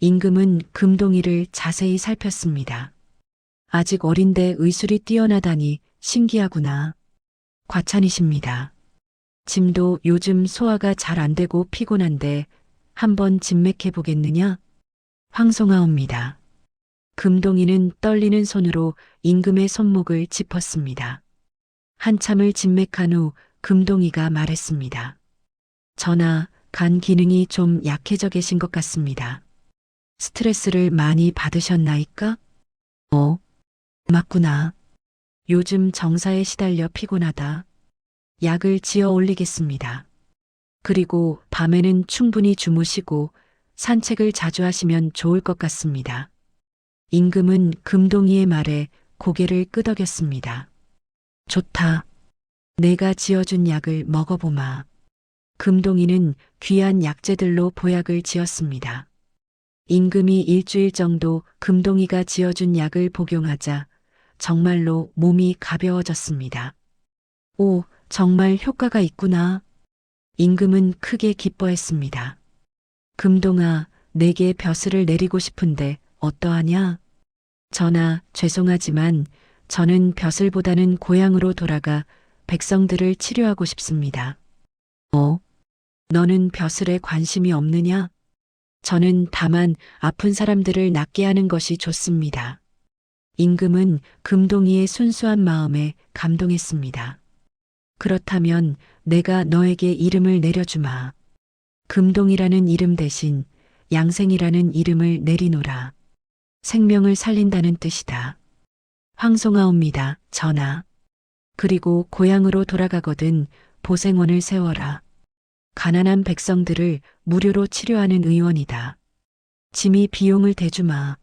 임금은 금동이를 자세히 살폈습니다. 아직 어린데 의술이 뛰어나다니 신기하구나. 과찬이십니다. 짐도 요즘 소화가 잘 안 되고 피곤한데 한번 진맥해 보겠느냐? 황송하옵니다. 금동이는 떨리는 손으로 임금의 손목을 짚었습니다. 한참을 진맥한 후 금동이가 말했습니다. 전하, 간 기능이 좀 약해져 계신 것 같습니다. 스트레스를 많이 받으셨나이까? 맞구나. 요즘 정사에 시달려 피곤하다. 약을 지어 올리겠습니다. 그리고 밤에는 충분히 주무시고 산책을 자주 하시면 좋을 것 같습니다. 임금은 금동이의 말에 고개를 끄덕였습니다. 좋다. 내가 지어준 약을 먹어보마. 금동이는 귀한 약재들로 보약을 지었습니다. 임금이 일주일 정도 금동이가 지어준 약을 복용하자 정말로 몸이 가벼워졌습니다. 오, 정말 효과가 있구나. 임금은 크게 기뻐했습니다. 금동아, 내게 벼슬을 내리고 싶은데 어떠하냐? 전하, 죄송하지만 저는 벼슬보다는 고향으로 돌아가 백성들을 치료하고 싶습니다. 너는 벼슬에 관심이 없느냐? 저는 다만 아픈 사람들을 낫게 하는 것이 좋습니다. 임금은 금동이의 순수한 마음에 감동했습니다. 그렇다면 내가 너에게 이름을 내려주마. 금동이라는 이름 대신 양생이라는 이름을 내리노라. 생명을 살린다는 뜻이다. 황송하옵니다, 전하. 그리고 고향으로 돌아가거든 보생원을 세워라. 가난한 백성들을 무료로 치료하는 의원이다. 짐이 비용을 대주마.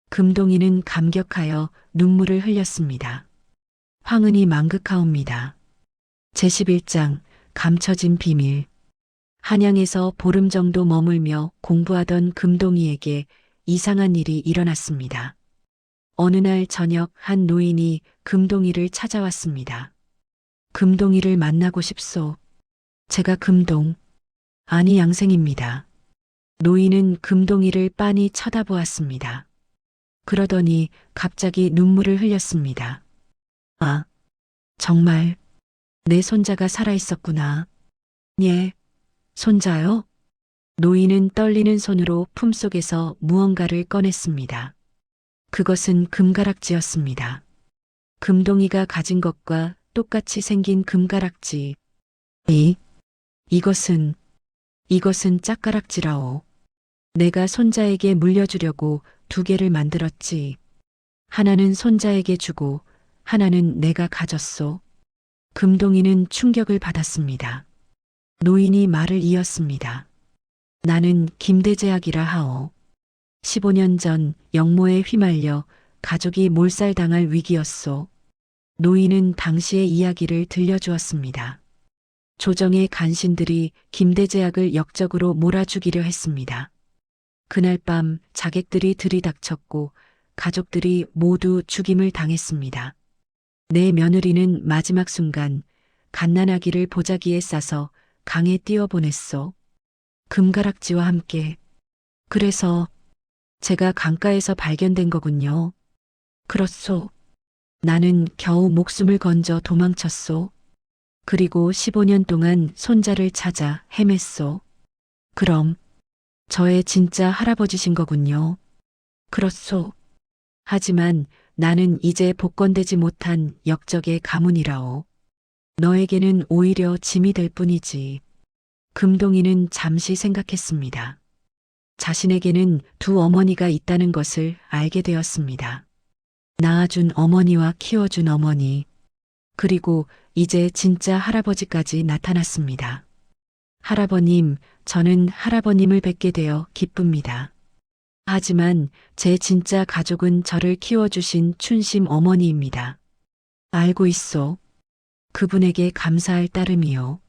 금동이는 감격하여 눈물을 흘렸습니다. 황은이 망극하옵니다. 제11장 감춰진 비밀. 한양에서 보름 정도 머물며 공부하던 금동이에게 이상한 일이 일어났습니다. 어느 날 저녁 한 노인이 금동이를 찾아왔습니다. 금동이를 만나고 싶소. 제가 금동, 아니 양생입니다. 노인은 금동이를 빤히 쳐다보았습니다. 그러더니 갑자기 눈물을 흘렸습니다. 아, 정말 내 손자가 살아있었구나. 예, 손자요? 노인은 떨리는 손으로 품속에서 무언가를 꺼냈습니다. 그것은 금가락지였습니다. 금동이가 가진 것과 똑같이 생긴 금가락지. 이것은 짝가락지라오. 내가 손자에게 물려주려고 2개를 만들었지. 하나는 손자에게 주고 하나는 내가 가졌소. 금동이는 충격을 받았습니다. 노인이 말을 이었습니다. 나는 김대제학이라 하오. 15년 전 영모에 휘말려 가족이 몰살당할 위기였소. 노인은 당시의 이야기를 들려주었습니다. 조정의 간신들이 김대제학을 역적으로 몰아주기려 했습니다. 그날 밤 자객들이 들이닥쳤고 가족들이 모두 죽임을 당했습니다. 내 며느리는 마지막 순간 갓난아기를 보자기에 싸서 강에 띄어보냈소. 금가락지와 함께. 그래서 제가 강가에서 발견된 거군요. 그렇소. 나는 겨우 목숨을 건져 도망쳤소. 그리고 15년 동안 손자를 찾아 헤맸소. 그럼 저의 진짜 할아버지신 거군요. 그렇소. 하지만 나는 이제 복권되지 못한 역적의 가문이라오. 너에게는 오히려 짐이 될 뿐이지. 금동이는 잠시 생각했습니다. 자신에게는 2 어머니가 있다는 것을 알게 되었습니다. 낳아준 어머니와 키워준 어머니, 그리고 이제 진짜 할아버지까지 나타났습니다. 할아버님, 저는 할아버님을 뵙게 되어 기쁩니다. 하지만 제 진짜 가족은 저를 키워주신 춘심 어머니입니다. 알고 있소. 그분에게 감사할 따름이요.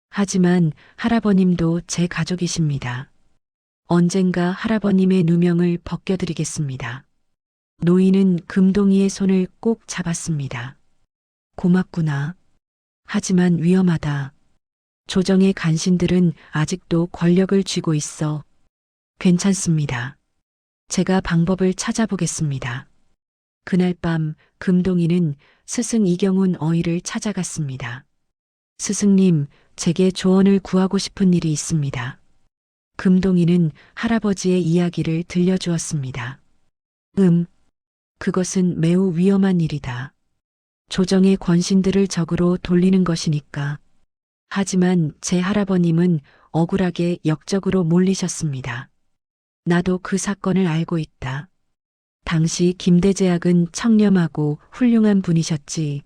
하지만 할아버님도 제 가족이십니다. 언젠가 할아버님의 누명을 벗겨드리겠습니다. 노인은 금동이의 손을 꼭 잡았습니다. 고맙구나. 하지만 위험하다. 조정의 간신들은 아직도 권력을 쥐고 있어. 괜찮습니다. 제가 방법을 찾아보겠습니다. 그날 밤 금동이는 스승 이경훈 어이를 찾아갔습니다. 스승님, 제게 조언을 구하고 싶은 일이 있습니다. 금동이는 할아버지의 이야기를 들려주었습니다. 그것은 매우 위험한 일이다. 조정의 권신들을 적으로 돌리는 것이니까. 하지만 제 할아버님은 억울하게 역적으로 몰리셨습니다. 나도 그 사건을 알고 있다. 당시 김대제학은 청렴하고 훌륭한 분이셨지.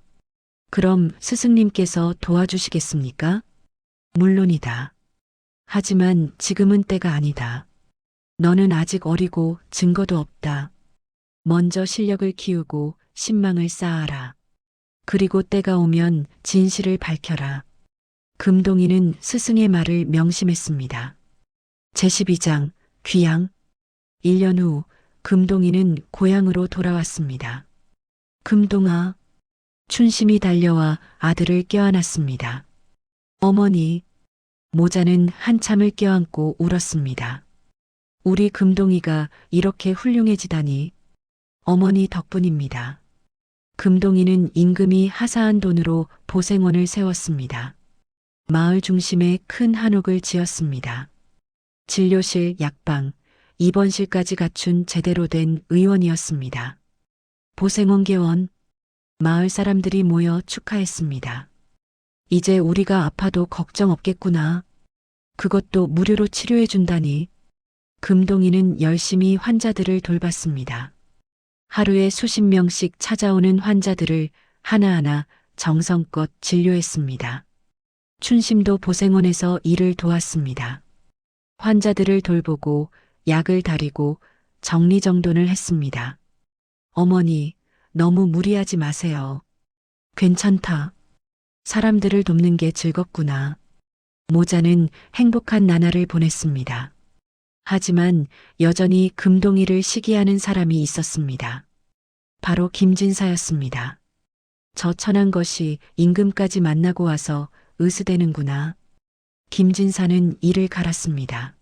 그럼 스승님께서 도와주시겠습니까? 물론이다. 하지만 지금은 때가 아니다. 너는 아직 어리고 증거도 없다. 먼저 실력을 키우고 신망을 쌓아라. 그리고 때가 오면 진실을 밝혀라. 금동이는 스승의 말을 명심했습니다. 제12장 귀양. 1년 후 금동이는 고향으로 돌아왔습니다. 금동아. 춘심이 달려와 아들을 껴안았습니다. 어머니. 모자는 한참을 껴안고 울었습니다. 우리 금동이가 이렇게 훌륭해지다니 어머니 덕분입니다. 금동이는 임금이 하사한 돈으로 보생원을 세웠습니다. 마을 중심에 큰 한옥을 지었습니다. 진료실, 약방, 입원실까지 갖춘 제대로 된 의원이었습니다. 보생원 개원, 마을 사람들이 모여 축하했습니다. 이제 우리가 아파도 걱정 없겠구나. 그것도 무료로 치료해 준다니. 금동이는 열심히 환자들을 돌봤습니다. 하루에 수십 명씩 찾아오는 환자들을 하나하나 정성껏 진료했습니다. 춘심도 보생원에서 일을 도왔습니다. 환자들을 돌보고 약을 다리고 정리정돈을 했습니다. 어머니, 너무 무리하지 마세요. 괜찮다. 사람들을 돕는 게 즐겁구나. 모자는 행복한 나날을 보냈습니다. 하지만 여전히 금동이를 시기하는 사람이 있었습니다. 바로 김진사였습니다. 저 천한 것이 임금까지 만나고 와서 으스대는구나. 김진사는 이를 갈았습니다.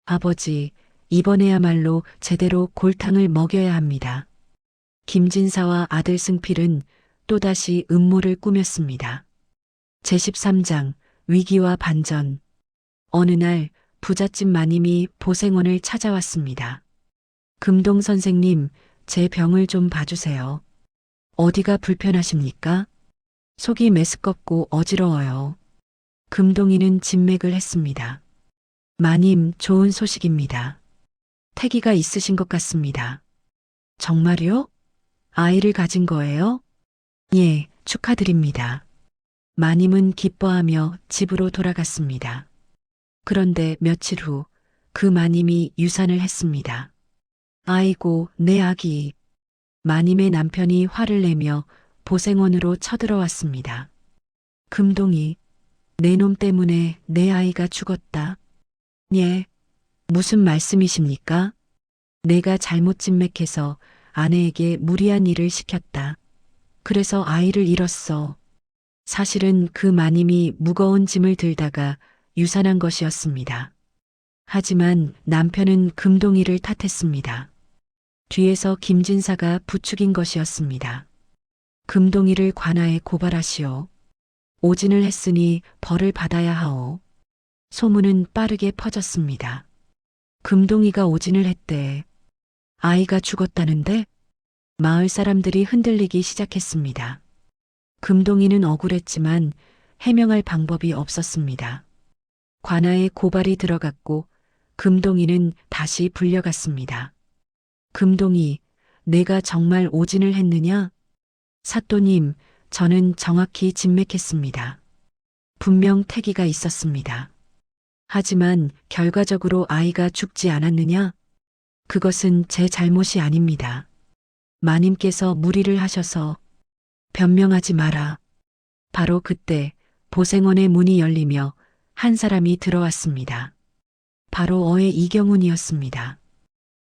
아버지, 이번에야말로 제대로 골탕을 먹여야 합니다. 김진사와 아들 승필은 또다시 음모를 꾸몄습니다. 제13장 위기와 반전. 어느 날 부잣집 마님이 보생원을 찾아왔습니다. 금동 선생님, 제 병을 좀 봐주세요. 어디가 불편하십니까? 속이 메스껍고 어지러워요. 금동이는 진맥을 했습니다. 마님, 좋은 소식입니다. 태기가 있으신 것 같습니다. 정말요? 아이를 가진 거예요? 예, 축하드립니다. 마님은 기뻐하며 집으로 돌아갔습니다. 그런데 며칠 후 그 마님이 유산을 했습니다. 아이고, 내 아기. 마님의 남편이 화를 내며 보생원으로 쳐들어왔습니다. 금동이, 내 놈 때문에 내 아이가 죽었다. 예, 무슨 말씀이십니까? 내가 잘못 진맥해서 아내에게 무리한 일을 시켰다. 그래서 아이를 잃었어. 사실은 그 마님이 무거운 짐을 들다가 유산한 것이었습니다. 하지만 남편은 금동이를 탓했습니다. 뒤에서 김진사가 부추긴 것이었습니다. 금동이를 관아에 고발하시오. 오진을 했으니 벌을 받아야 하오. 소문은 빠르게 퍼졌습니다. 금동이가 오진을 했대. 아이가 죽었다는데? 마을 사람들이 흔들리기 시작했습니다. 금동이는 억울했지만 해명할 방법이 없었습니다. 관아에 고발이 들어갔고 금동이는 다시 불려갔습니다. 금동이, 내가 정말 오진을 했느냐? 사또님, 저는 정확히 진맥했습니다. 분명 태기가 있었습니다. 하지만 결과적으로 아이가 죽지 않았느냐? 그것은 제 잘못이 아닙니다. 마님께서 무리를 하셔서. 변명하지 마라. 바로 그때 보생원의 문이 열리며 한 사람이 들어왔습니다. 바로 어의 이경훈이었습니다.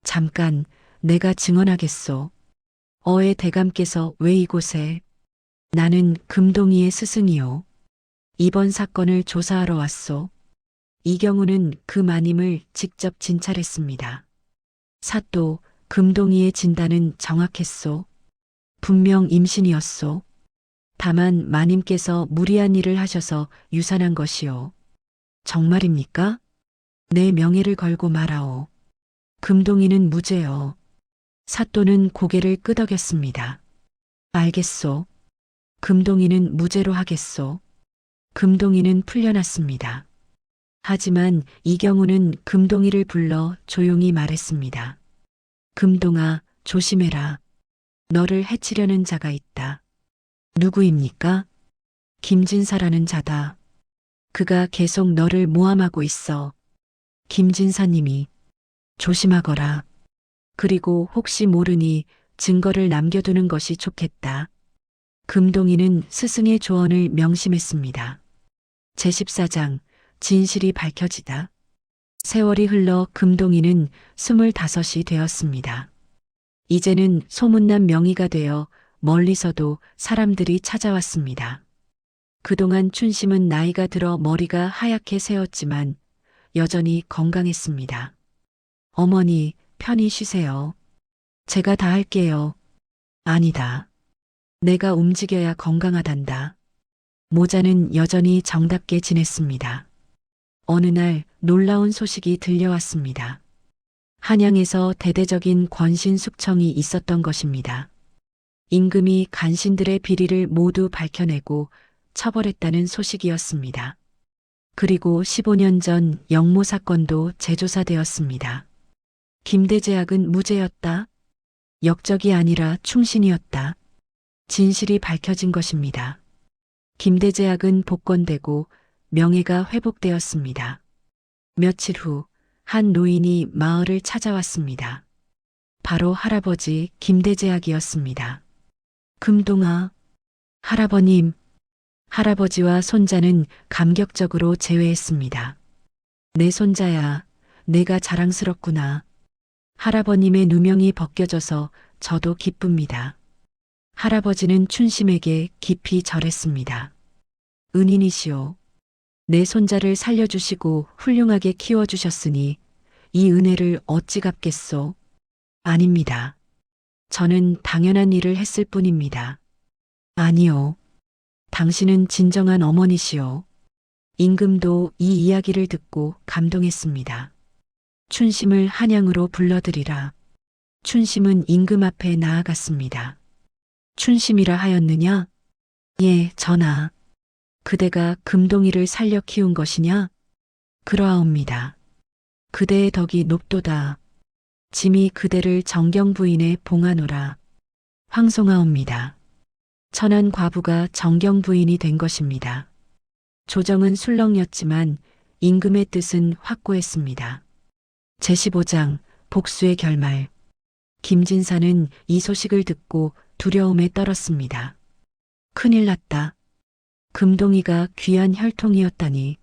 잠깐, 내가 증언하겠소. 어의 대감께서 왜 이곳에? 나는 금동이의 스승이요. 이번 사건을 조사하러 왔소. 이경훈은 그 마님을 직접 진찰했습니다. 사또, 금동이의 진단은 정확했소. 분명 임신이었소. 다만 마님께서 무리한 일을 하셔서 유산한 것이요. 정말입니까? 내 명예를 걸고 말하오. 금동이는 무죄요. 사또는 고개를 끄덕였습니다. 알겠소. 금동이는 무죄로 하겠소. 금동이는 풀려났습니다. 하지만 이경우는 금동이를 불러 조용히 말했습니다. 금동아, 조심해라. 너를 해치려는 자가 있다. 누구입니까? 김진사라는 자다. 그가 계속 너를 모함하고 있어. 김진사님이. 조심하거라. 그리고 혹시 모르니 증거를 남겨두는 것이 좋겠다. 금동이는 스승의 조언을 명심했습니다. 제14장 진실이 밝혀지다. 세월이 흘러 금동이는 25이 되었습니다. 이제는 소문난 명의가 되어 멀리서도 사람들이 찾아왔습니다. 그동안 춘심은 나이가 들어 머리가 하얗게 새었지만 여전히 건강했습니다. 어머니, 편히 쉬세요. 제가 다 할게요. 아니다. 내가 움직여야 건강하단다. 모자는 여전히 정답게 지냈습니다. 어느 날 놀라운 소식이 들려왔습니다. 한양에서 대대적인 권신 숙청이 있었던 것입니다. 임금이 간신들의 비리를 모두 밝혀내고 처벌했다는 소식이었습니다. 그리고 15년 전 영모 사건도 재조사되었습니다. 김대제학은 무죄였다. 역적이 아니라 충신이었다. 진실이 밝혀진 것입니다. 김대제학은 복권되고 명예가 회복되었습니다. 며칠 후 한 노인이 마을을 찾아왔습니다. 바로 할아버지 김대제학이었습니다. 금동아, 할아버님. 할아버지와 손자는 감격적으로 제외했습니다. 내 손자야, 내가 자랑스럽구나. 할아버님의 누명이 벗겨져서 저도 기쁩니다. 할아버지는 춘심에게 깊이 절했습니다. 은인이시오. 내 손자를 살려주시고 훌륭하게 키워주셨으니 이 은혜를 어찌 갚겠소? 아닙니다. 저는 당연한 일을 했을 뿐입니다. 아니요. 당신은 진정한 어머니시오. 임금도 이 이야기를 듣고 감동했습니다. 춘심을 한양으로 불러들이라. 춘심은 임금 앞에 나아갔습니다. 춘심이라 하였느냐? 예, 전하. 그대가 금동이를 살려 키운 것이냐? 그러하옵니다. 그대의 덕이 높도다. 짐이 그대를 정경 부인에 봉하노라. 황송하옵니다. 천한 과부가 정경 부인이 된 것입니다. 조정은 술렁였지만 임금의 뜻은 확고했습니다. 제15장 복수의 결말. 김진사는 이 소식을 듣고 두려움에 떨었습니다. 큰일 났다. 금동이가 귀한 혈통이었다니.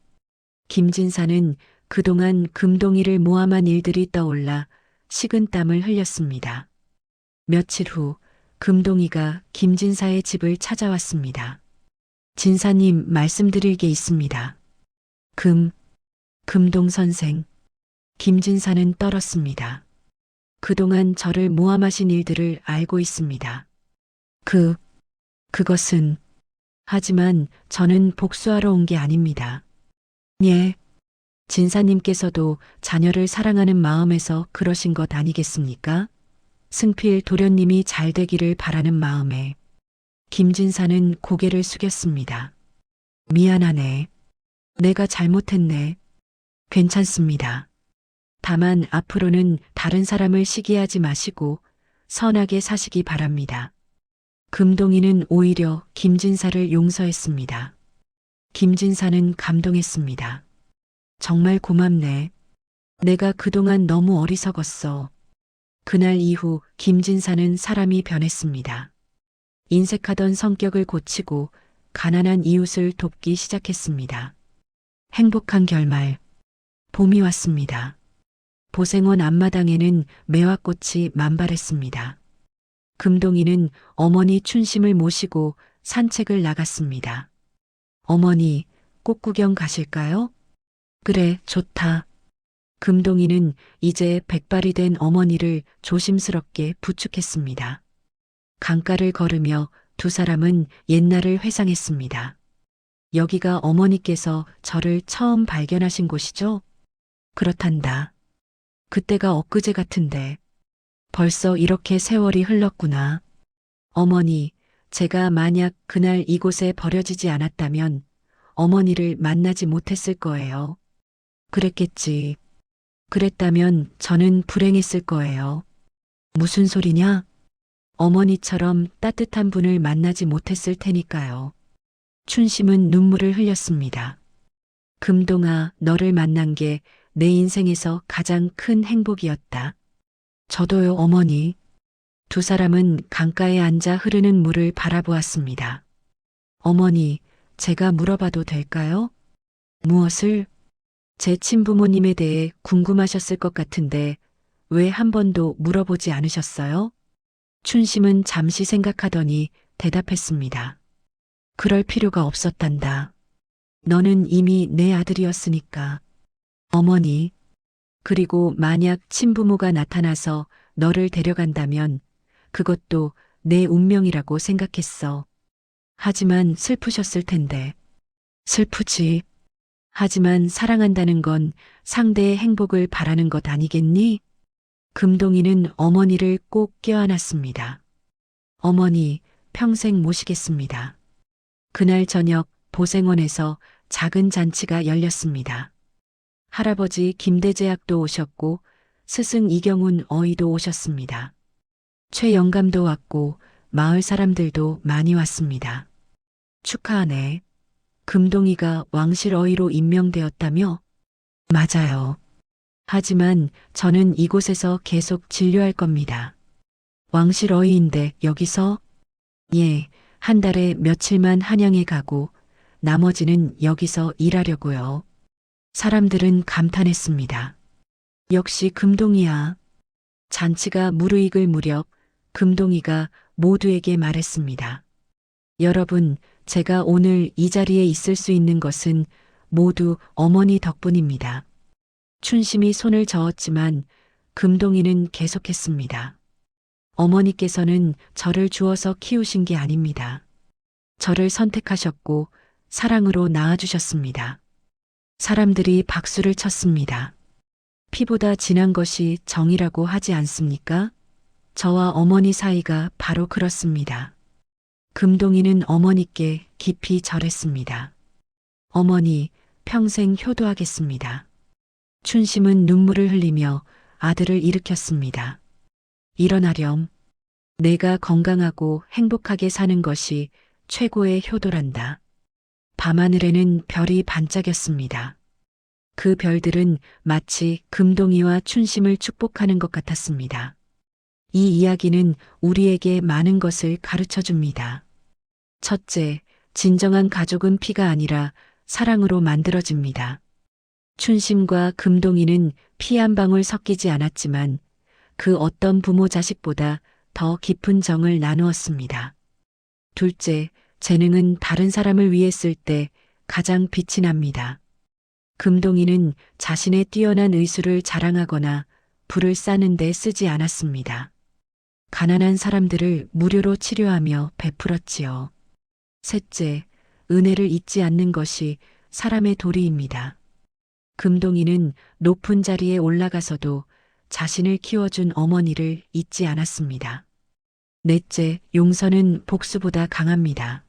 김진사는 그동안 금동이를 모함한 일들이 떠올라 식은땀을 흘렸습니다. 며칠 후 금동이가 김진사의 집을 찾아왔습니다. 진사님, 말씀드릴 게 있습니다. 금동 선생. 김진사는 떨었습니다. 그동안 저를 모함하신 일들을 알고 있습니다. 그것은... 하지만 저는 복수하러 온 게 아닙니다. 예. 진사님께서도 자녀를 사랑하는 마음에서 그러신 것 아니겠습니까? 승필 도련님이 잘 되기를 바라는 마음에. 김진사는 고개를 숙였습니다. 미안하네. 내가 잘못했네. 괜찮습니다. 다만 앞으로는 다른 사람을 시기하지 마시고 선하게 사시기 바랍니다. 금동이는 오히려 김진사를 용서했습니다. 김진사는 감동했습니다. 정말 고맙네. 내가 그동안 너무 어리석었어. 그날 이후 김진사는 사람이 변했습니다. 인색하던 성격을 고치고 가난한 이웃을 돕기 시작했습니다. 행복한 결말. 봄이 왔습니다. 보생원 앞마당에는 매화꽃이 만발했습니다. 금동이는 어머니 춘심을 모시고 산책을 나갔습니다. 어머니, 꽃 구경 가실까요? 그래, 좋다. 금동이는 이제 백발이 된 어머니를 조심스럽게 부축했습니다. 강가를 걸으며 두 사람은 옛날을 회상했습니다. 여기가 어머니께서 저를 처음 발견하신 곳이죠? 그렇단다. 그때가 엊그제 같은데. 벌써 이렇게 세월이 흘렀구나. 어머니, 제가 만약 그날 이곳에 버려지지 않았다면 어머니를 만나지 못했을 거예요. 그랬겠지. 그랬다면 저는 불행했을 거예요. 무슨 소리냐? 어머니처럼 따뜻한 분을 만나지 못했을 테니까요. 춘심은 눈물을 흘렸습니다. 금동아, 너를 만난 게 내 인생에서 가장 큰 행복이었다. 저도요, 어머니. 두 사람은 강가에 앉아 흐르는 물을 바라보았습니다. 어머니, 제가 물어봐도 될까요? 무엇을? 제 친부모님에 대해 궁금하셨을 것 같은데 왜 한 번도 물어보지 않으셨어요? 춘심은 잠시 생각하더니 대답했습니다. 그럴 필요가 없었단다. 너는 이미 내 아들이었으니까. 어머니, 그리고 만약 친부모가 나타나서 너를 데려간다면 그것도 내 운명이라고 생각했어. 하지만 슬프셨을 텐데. 슬프지. 하지만 사랑한다는 건 상대의 행복을 바라는 것 아니겠니? 금동이는 어머니를 꼭 껴안았습니다. 어머니, 평생 모시겠습니다. 그날 저녁 보생원에서 작은 잔치가 열렸습니다. 할아버지 김대재학도 오셨고 스승 이경훈 어이도 오셨습니다. 최 영감도 왔고 마을 사람들도 많이 왔습니다. 축하하네. 금동이가 왕실 어이로 임명되었다며? 맞아요. 하지만 저는 이곳에서 계속 진료할 겁니다. 왕실 어이인데 여기서? 예, 한 달에 며칠만 한양에 가고 나머지는 여기서 일하려고요. 사람들은 감탄했습니다. 역시 금동이야. 잔치가 무르익을 무렵 금동이가 모두에게 말했습니다. 여러분, 제가 오늘 이 자리에 있을 수 있는 것은 모두 어머니 덕분입니다. 춘심이 손을 저었지만 금동이는 계속했습니다. 어머니께서는 저를 주어서 키우신 게 아닙니다. 저를 선택하셨고 사랑으로 낳아주셨습니다. 사람들이 박수를 쳤습니다. 피보다 진한 것이 정이라고 하지 않습니까? 저와 어머니 사이가 바로 그렇습니다. 금동이는 어머니께 깊이 절했습니다. 어머니, 평생 효도하겠습니다. 춘심은 눈물을 흘리며 아들을 일으켰습니다. 일어나렴. 내가 건강하고 행복하게 사는 것이 최고의 효도란다. 밤하늘에는 별이 반짝였습니다. 그 별들은 마치 금동이와 춘심을 축복하는 것 같았습니다. 이 이야기는 우리에게 많은 것을 가르쳐 줍니다. 첫째, 진정한 가족은 피가 아니라 사랑으로 만들어집니다. 춘심과 금동이는 피 한 방울 섞이지 않았지만 그 어떤 부모 자식보다 더 깊은 정을 나누었습니다. 둘째, 재능은 다른 사람을 위해 쓸 때 가장 빛이 납니다. 금동이는 자신의 뛰어난 의술을 자랑하거나 불을 싸는 데 쓰지 않았습니다. 가난한 사람들을 무료로 치료하며 베풀었지요. 셋째, 은혜를 잊지 않는 것이 사람의 도리입니다. 금동이는 높은 자리에 올라가서도 자신을 키워준 어머니를 잊지 않았습니다. 넷째, 용서는 복수보다 강합니다.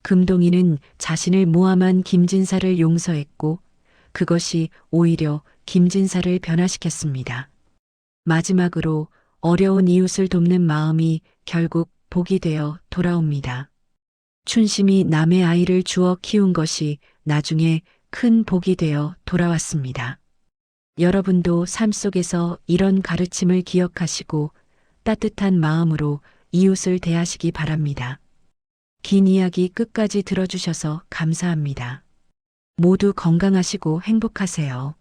금동이는 자신을 모함한 김진사를 용서했고 그것이 오히려 김진사를 변화시켰습니다. 마지막으로 어려운 이웃을 돕는 마음이 결국 복이 되어 돌아옵니다. 춘심이 남의 아이를 주어 키운 것이 나중에 큰 복이 되어 돌아왔습니다. 여러분도 삶 속에서 이런 가르침을 기억하시고 따뜻한 마음으로 이웃을 대하시기 바랍니다. 긴 이야기 끝까지 들어주셔서 감사합니다. 모두 건강하시고 행복하세요.